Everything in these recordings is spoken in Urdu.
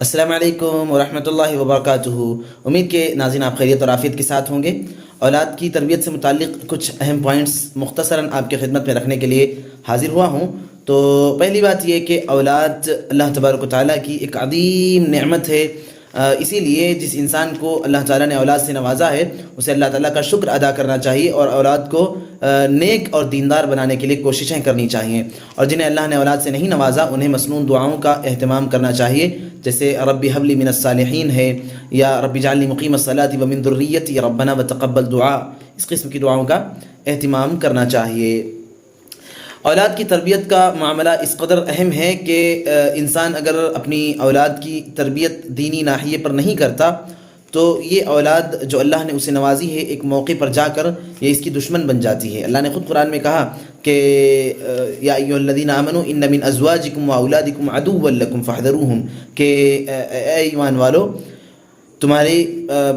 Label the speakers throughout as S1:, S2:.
S1: السلام علیکم ورحمۃ اللہ وبرکاتہ۔ امید کہ ناظرین آپ خیریت اور عافیت کے ساتھ ہوں گے۔ اولاد کی تربیت سے متعلق کچھ اہم پوائنٹس مختصراً آپ کی خدمت میں رکھنے کے لیے حاضر ہوا ہوں۔ تو پہلی بات یہ کہ اولاد اللہ تبارک و تعالیٰ کی ایک عظیم نعمت ہے، اسی لیے جس انسان کو اللہ تعالیٰ نے اولاد سے نوازا ہے اسے اللہ تعالیٰ کا شکر ادا کرنا چاہیے اور اولاد کو نیک اور دیندار بنانے کے لیے کوششیں کرنی چاہیے، اور جنہیں اللہ نے اولاد سے نہیں نوازا انہیں مسنون دعاؤں کا اہتمام کرنا چاہیے، جیسے رب هب لی من الصالحین ہے، یا رب اجعلنی مقیم الصلاۃ ومن ذریتی ربنا وتقبل دعا، اس قسم کی دعاؤں کا اہتمام کرنا چاہیے۔ اولاد کی تربیت کا معاملہ اس قدر اہم ہے کہ انسان اگر اپنی اولاد کی تربیت دینی ناحیے پر نہیں کرتا تو یہ اولاد جو اللہ نے اسے نوازی ہے ایک موقع پر جا کر یہ اس کی دشمن بن جاتی ہے۔ اللہ نے خود قرآن میں کہا کہ یا ایھا الذین آمنوا ان من ازواجکم واولادکم عدوا لکم فاحذروہم، کہ اے ایمان والو تمہاری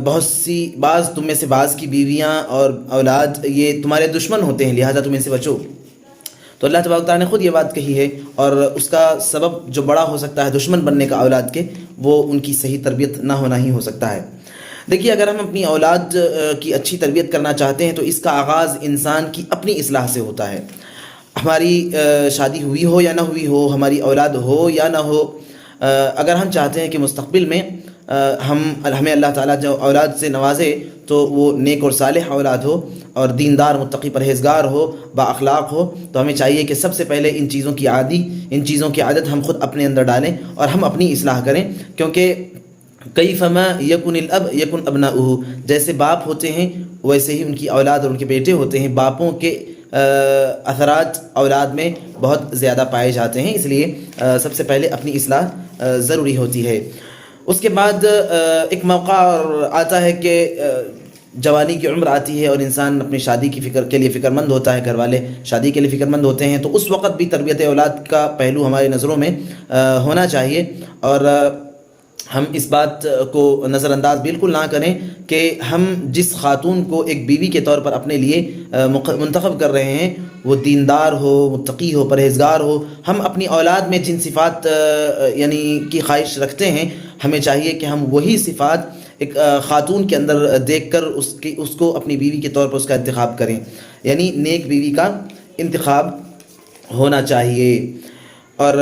S1: بہت سی تم میں سے بعض کی بیویاں اور اولاد یہ تمہارے دشمن ہوتے ہیں، لہٰذا تم ان سے بچو۔ تو اللہ تبارک تعالیٰ نے خود یہ بات کہی ہے، اور اس کا سبب جو بڑا ہو سکتا ہے دشمن بننے کا اولاد کے، وہ ان کی صحیح تربیت نہ ہونا ہی ہو سکتا ہے۔ دیکھیے، اگر ہم اپنی اولاد کی اچھی تربیت کرنا چاہتے ہیں تو اس کا آغاز انسان کی اپنی اصلاح سے ہوتا ہے۔ ہماری شادی ہوئی ہو یا نہ ہوئی ہو، ہماری اولاد ہو یا نہ ہو، اگر ہم چاہتے ہیں کہ مستقبل میں ہمیں اللہ تعالیٰ جو اولاد سے نوازے تو وہ نیک اور صالح اولاد ہو اور دیندار متقی پرہیزگار ہو، با اخلاق ہو، تو ہمیں چاہیے کہ سب سے پہلے ان چیزوں کی عادت ہم خود اپنے اندر ڈالیں اور ہم اپنی اصلاح کریں، کیونکہ کیفما یکن الاب یکن ابناؤہ، جیسے باپ ہوتے ہیں ویسے ہی ان کی اولاد اور ان کے بیٹے ہوتے ہیں۔ باپوں کے اثرات اولاد میں بہت زیادہ پائے جاتے ہیں، اس لیے سب سے پہلے اپنی اصلاح ضروری ہوتی ہے۔ اس کے بعد ایک موقع آتا ہے کہ جوانی کی عمر آتی ہے اور انسان اپنی شادی کی کے لیے فکر مند ہوتا ہے، گھر والے شادی کے لیے فکر مند ہوتے ہیں، تو اس وقت بھی تربیت اولاد کا پہلو ہماری نظروں میں ہونا چاہیے، اور ہم اس بات کو نظر انداز بالکل نہ کریں کہ ہم جس خاتون کو ایک بیوی کے طور پر اپنے لیے منتخب کر رہے ہیں وہ دیندار ہو، متقی ہو، پرہیزگار ہو۔ ہم اپنی اولاد میں جن صفات کی خواہش رکھتے ہیں، ہمیں چاہیے کہ ہم وہی صفات ایک خاتون کے اندر دیکھ کر اس کو اپنی بیوی کے طور پر اس کا انتخاب کریں، یعنی نیک بیوی کا انتخاب ہونا چاہیے۔ اور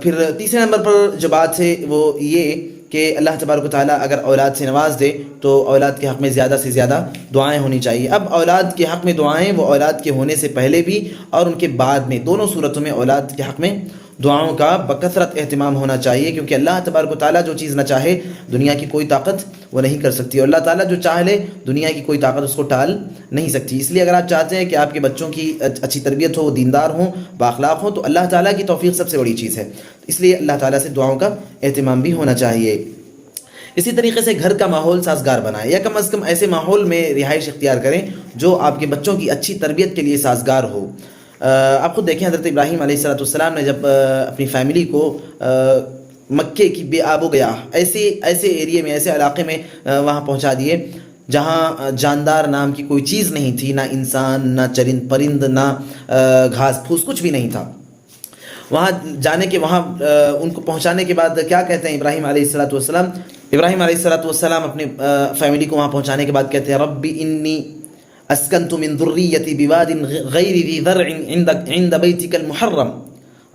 S1: پھر تیسرے نمبر پر جو بات ہے وہ یہ کہ اللہ تبارک و تعالیٰ اگر اولاد سے نواز دے تو اولاد کے حق میں زیادہ سے زیادہ دعائیں ہونی چاہیے۔ اب اولاد کے حق میں دعائیں وہ اولاد کے ہونے سے پہلے بھی اور ان کے بعد میں، دونوں صورتوں میں اولاد کے حق میں دعاؤں کا بکثرت اہتمام ہونا چاہیے، کیونکہ اللہ تبارک و تعالیٰ جو چیز نہ چاہے دنیا کی کوئی طاقت وہ نہیں کر سکتی، اور اللہ تعالیٰ جو چاہ لے دنیا کی کوئی طاقت اس کو ٹال نہیں سکتی۔ اس لیے اگر آپ چاہتے ہیں کہ آپ کے بچوں کی اچھی تربیت ہو، وہ دیندار ہوں، بااخلاق ہوں، تو اللہ تعالیٰ کی توفیق سب سے بڑی چیز ہے، اس لیے اللہ تعالیٰ سے دعاؤں کا اہتمام بھی ہونا چاہیے۔ اسی طریقے سے گھر کا ماحول سازگار بنائیں، یا کم از کم ایسے ماحول میں رہائش اختیار کریں جو آپ کے بچوں کی اچھی تربیت کے لیے سازگار ہو۔ آپ خود دیکھیں، حضرت ابراہیم علیہ السلام نے جب اپنی فیملی کو مکے کی بے آب و گیا ایسے ایریے میں، ایسے علاقے میں وہاں پہنچا دیے جہاں جاندار نام کی کوئی چیز نہیں تھی، نہ انسان، نہ چرند پرند، نہ گھاس پھوس، کچھ بھی نہیں تھا۔ وہاں جانے کے ان کو پہنچانے کے بعد کیا کہتے ہیں ابراہیم علیہ السلام؟ ابراہیم علیہ السلام اپنے فیملی کو وہاں پہنچانے کے بعد کہتے ہیں رب انی اسکنت من ذریتی بواد غیر ذی زرع عند بیتک المحرم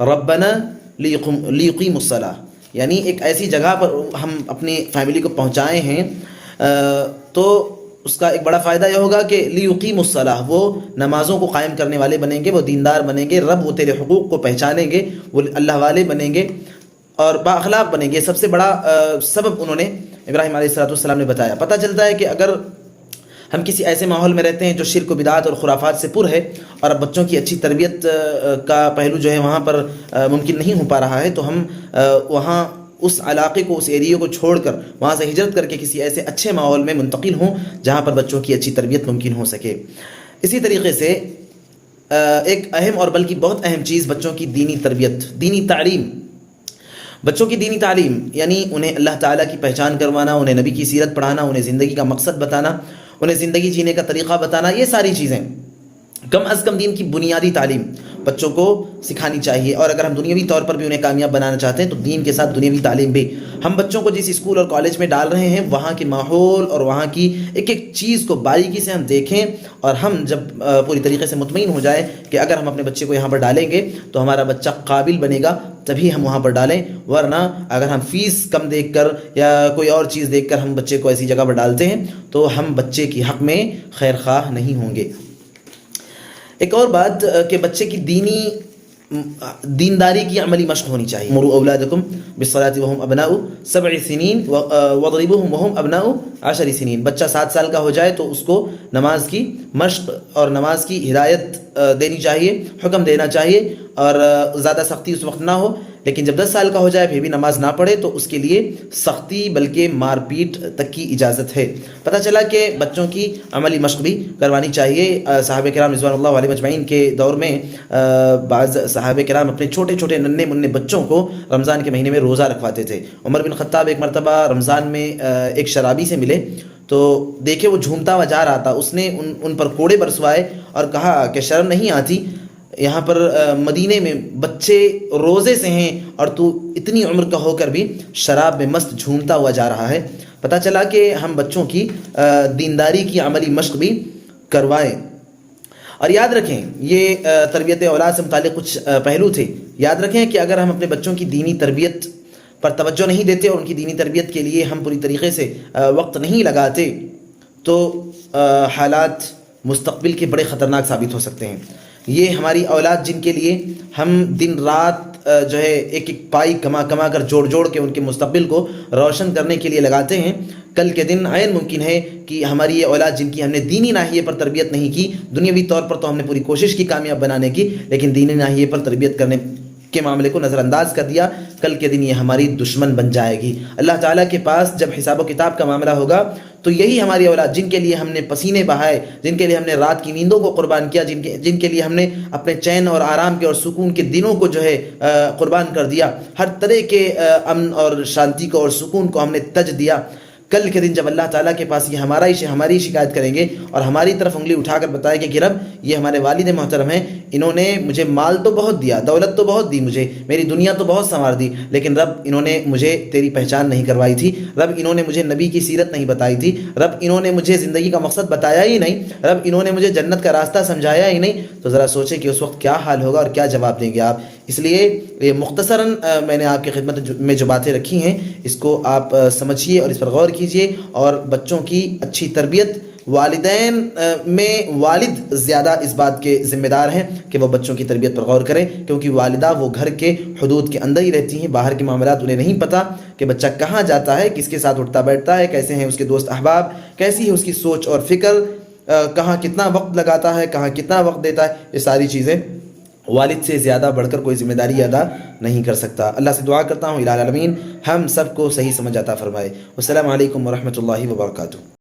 S1: ربنا لیقیموا الصلاۃ، یعنی ایک ایسی جگہ پر ہم اپنی فیملی کو پہنچائے ہیں تو اس کا ایک بڑا فائدہ یہ ہوگا کہ لیقیموا الصلاۃ، وہ نمازوں کو قائم کرنے والے بنیں گے، وہ دیندار بنیں گے، رب وہ تیرے حقوق کو پہچانیں گے، وہ اللہ والے بنیں گے اور با اخلاق بنیں گے۔ سب سے بڑا سبب انہوں نے ابراہیم علیہ السلام نے بتایا۔ پتہ چلتا ہے کہ اگر ہم کسی ایسے ماحول میں رہتے ہیں جو شرک و بدعات اور خرافات سے پر ہے، اور اب بچوں کی اچھی تربیت کا پہلو جو ہے وہاں پر ممکن نہیں ہو پا رہا ہے، تو ہم وہاں اس علاقے کو، اس ایریے کو چھوڑ کر وہاں سے ہجرت کر کے کسی ایسے اچھے ماحول میں منتقل ہوں جہاں پر بچوں کی اچھی تربیت ممکن ہو سکے۔ اسی طریقے سے ایک اہم اور بلکہ بہت اہم چیز بچوں کی دینی تربیت، دینی تعلیم۔ بچوں کی دینی تعلیم یعنی انہیں اللہ تعالیٰ کی پہچان کروانا، انہیں نبی کی سیرت پڑھانا، انہیں زندگی کا مقصد بتانا، انہیں زندگی جینے کا طریقہ بتانا، یہ ساری چیزیں کم از کم دین کی بنیادی تعلیم بچوں کو سکھانی چاہیے، اور اگر ہم دنیاوی طور پر بھی انہیں کامیاب بنانا چاہتے ہیں تو دین کے ساتھ دنیاوی تعلیم بھی۔ ہم بچوں کو جس اسکول اور کالج میں ڈال رہے ہیں وہاں کے ماحول اور وہاں کی ایک ایک چیز کو باریکی سے ہم دیکھیں، اور ہم جب پوری طریقے سے مطمئن ہو جائیں کہ اگر ہم اپنے بچے کو یہاں پر ڈالیں گے تو ہمارا بچہ قابل بنے گا، تبھی ہم وہاں پر ڈالیں، ورنہ اگر ہم فیس کم دیکھ کر یا کوئی اور چیز دیکھ کر ہم بچے کو ایسی جگہ پر ڈالتے ہیں تو ہم بچے کی حق میں خیر خواہ نہیں ہوں گے۔ ایک اور بات کہ بچے کی دینداری کی عملی مشق ہونی چاہیے۔ مروا اولادکم بالصلاۃ وهم ابناء 7 سنین واضربوهم وهم ابناء 10 سنین۔ بچہ 7 سال کا ہو جائے تو اس کو نماز کی مشق اور نماز کی ہدایت دینی چاہیے، حکم دینا چاہیے، اور زیادہ سختی اس وقت نہ ہو، لیکن جب 10 سال کا ہو جائے پھر بھی نماز نہ پڑھے تو اس کے لیے سختی بلکہ مار پیٹ تک کی اجازت ہے۔ پتہ چلا کہ بچوں کی عملی مشق بھی کروانی چاہیے۔ صحابہ کرام رضوان اللہ علیہ مجمعین کے دور میں بعض صحابہ کرام اپنے چھوٹے چھوٹے ننھے منھے بچوں کو رمضان کے مہینے میں روزہ رکھواتے تھے۔ عمر بن خطاب ایک مرتبہ رمضان میں ایک شرابی سے ملے تو دیکھے وہ جھومتا ہوا جا رہا تھا، اس نے ان پر کوڑے برسوائے اور کہا کہ شرم نہیں آتی، یہاں پر مدینے میں بچے روزے سے ہیں اور تو اتنی عمر کا ہو کر بھی شراب میں مست جھومتا ہوا جا رہا ہے۔ پتہ چلا کہ ہم بچوں کی دینداری کی عملی مشق بھی کروائیں۔ اور یاد رکھیں یہ تربیت اولاد سے متعلق کچھ پہلو تھے، یاد رکھیں کہ اگر ہم اپنے بچوں کی دینی تربیت پر توجہ نہیں دیتے اور ان کی دینی تربیت کے لیے ہم پوری طریقے سے وقت نہیں لگاتے تو حالات مستقبل کے بڑے خطرناک ثابت ہو سکتے ہیں۔ یہ ہماری اولاد جن کے لیے ہم دن رات جو ہے ایک ایک پائی کما کما کر جوڑ کے ان کے مستقبل کو روشن کرنے کے لیے لگاتے ہیں، کل کے دن عین ممکن ہے کہ ہماری یہ اولاد جن کی ہم نے دینی ناحیے پر تربیت نہیں کی، دنیاوی طور پر تو ہم نے پوری کوشش کی کامیاب بنانے کی، لیکن دینی ناحیے پر تربیت کرنے کے معاملے کو نظر انداز کر دیا، کل کے دن یہ ہماری دشمن بن جائے گی۔ اللہ تعالیٰ کے پاس جب حساب و کتاب کا معاملہ ہوگا تو یہی ہماری اولاد جن کے لیے ہم نے پسینے بہائے، جن کے لیے ہم نے رات کی نیندوں کو قربان کیا، جن کے لیے ہم نے اپنے چین اور آرام کے اور سکون کے دنوں کو جو ہے قربان کر دیا، ہر طرح کے امن اور شانتی کو اور سکون کو ہم نے تج دیا، کل کے دن جب اللہ تعالیٰ کے پاس یہ ہماری شکایت کریں گے اور ہماری طرف انگلی اٹھا کر بتائیں گے کہ رب یہ ہمارے والد محترم ہیں، انہوں نے مجھے مال تو بہت دیا، دولت تو بہت دی مجھے، میری دنیا تو بہت سنوار دی، لیکن رب انہوں نے مجھے تیری پہچان نہیں کروائی تھی، رب انہوں نے مجھے نبی کی سیرت نہیں بتائی تھی، رب انہوں نے مجھے زندگی کا مقصد بتایا ہی نہیں، رب انہوں نے مجھے جنت کا راستہ سمجھایا ہی نہیں، تو ذرا سوچیں کہ اس وقت کیا حال ہوگا اور کیا جواب دیں گے آپ۔ اس لیے یہ مختصراً میں نے آپ کی خدمت میں جو باتیں رکھی ہیں اس کو آپ سمجھیے اور اس پر غور کیجیے، اور بچوں کی اچھی تربیت والدین میں والد زیادہ اس بات کے ذمہ دار ہیں کہ وہ بچوں کی تربیت پر غور کریں، کیونکہ والدہ وہ گھر کے حدود کے اندر ہی رہتی ہیں، باہر کے معاملات انہیں نہیں پتہ کہ بچہ کہاں جاتا ہے، کس کے ساتھ اٹھتا بیٹھتا ہے، کیسے ہیں اس کے دوست احباب، کیسی ہے اس کی سوچ اور فکر، کہاں کتنا وقت لگاتا ہے، کہاں کتنا وقت دیتا ہے، یہ ساری چیزیں والد سے زیادہ بڑھ کر کوئی ذمہ داری ادا نہیں کر سکتا۔ اللہ سے دعا کرتا ہوں الٰہ العالمین ہم سب کو صحیح سمجھ عطا فرمائے۔ والسلام علیکم ورحمۃ اللہ وبرکاتہ۔